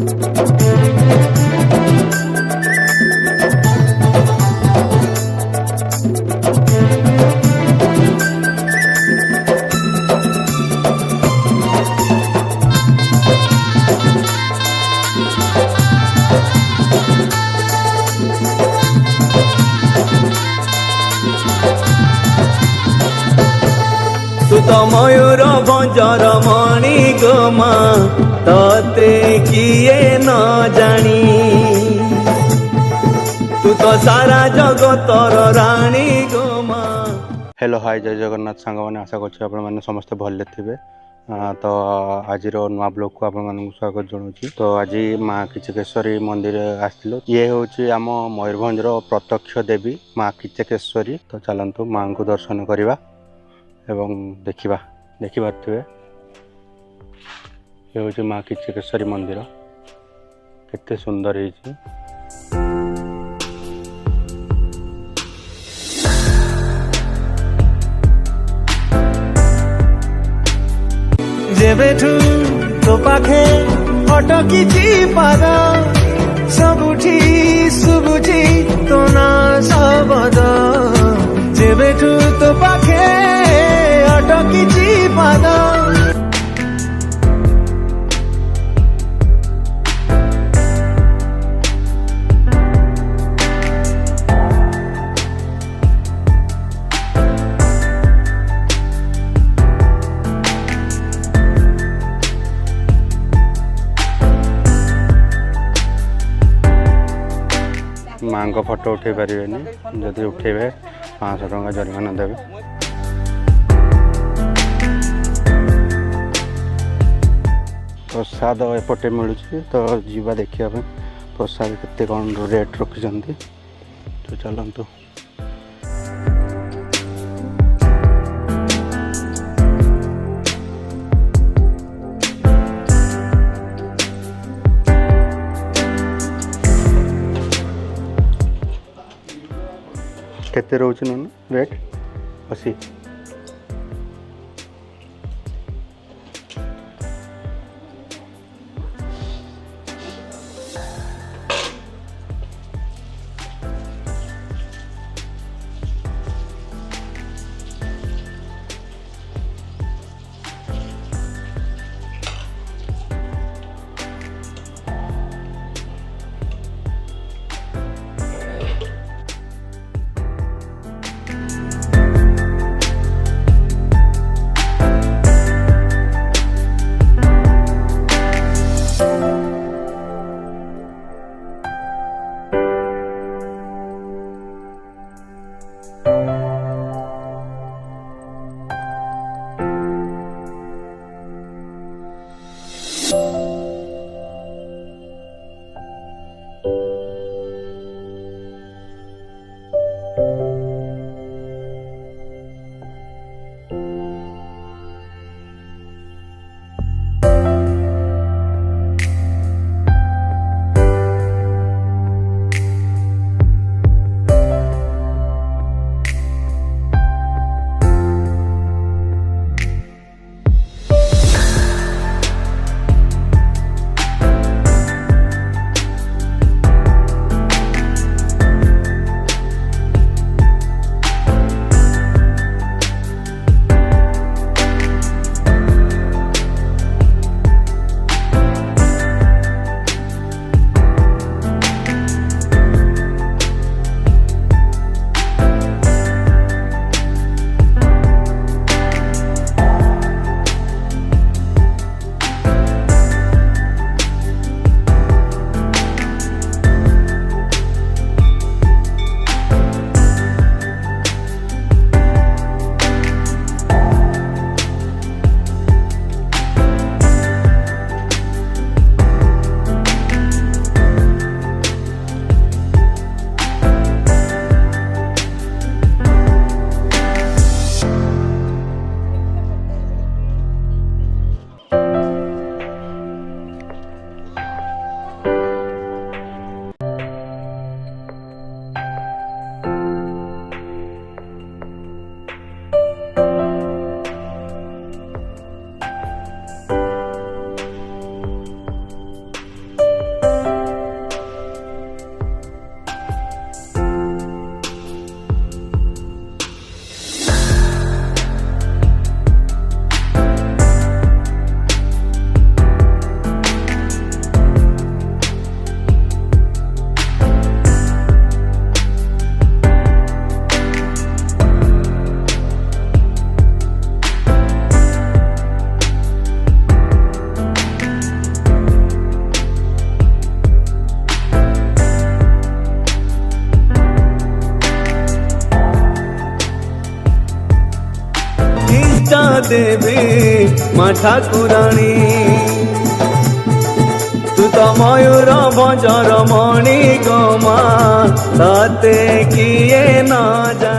तू तो मयूर भंजर मणि गोमा तते किए न जानी तू तो सारा जगतर रानी गोमा। हेलो हाय जय जगन्नाथ सांग मैंने आशा कर समस्ते भले थे। तो आज नुआ ब्लॉग को आपण स्वागत जनाऊँ। तो आज माँ किचकेश्वरी मंदिर आसलु। ये हूँ आम मयूरभंजर प्रत्यक्ष देवी माँ किचकेश्वरी। तो चलतु माँ को दर्शन करवा एवं देखा देखिपे ये हूँ माँ किचकेश्वरी मंदिर केते सुंदर है। जेबेठू तो पाखे अटकी पाद सबुठी सुबुठी तो ना सबद जेबेठू तो पाखे अटकी पाद माँ को फोटो उठे पारे जदि उठेबे 500 टंका जरिमाना देवे। प्रसाद एपटे मिलूँ तो जीवा देखा प्रसाद केते कौन रेट रखिंट। तो चलतु केते रोच रेट 80। ଗୁଣ୍ଡିଚା ଦେବୀ ମା ଠାକୁରାଣୀ। ତୁ ତ ମୟୂର ଭଜର ମଣି ଗୋ ମା, ତତେ କିଏ ନ ଜାଣେ।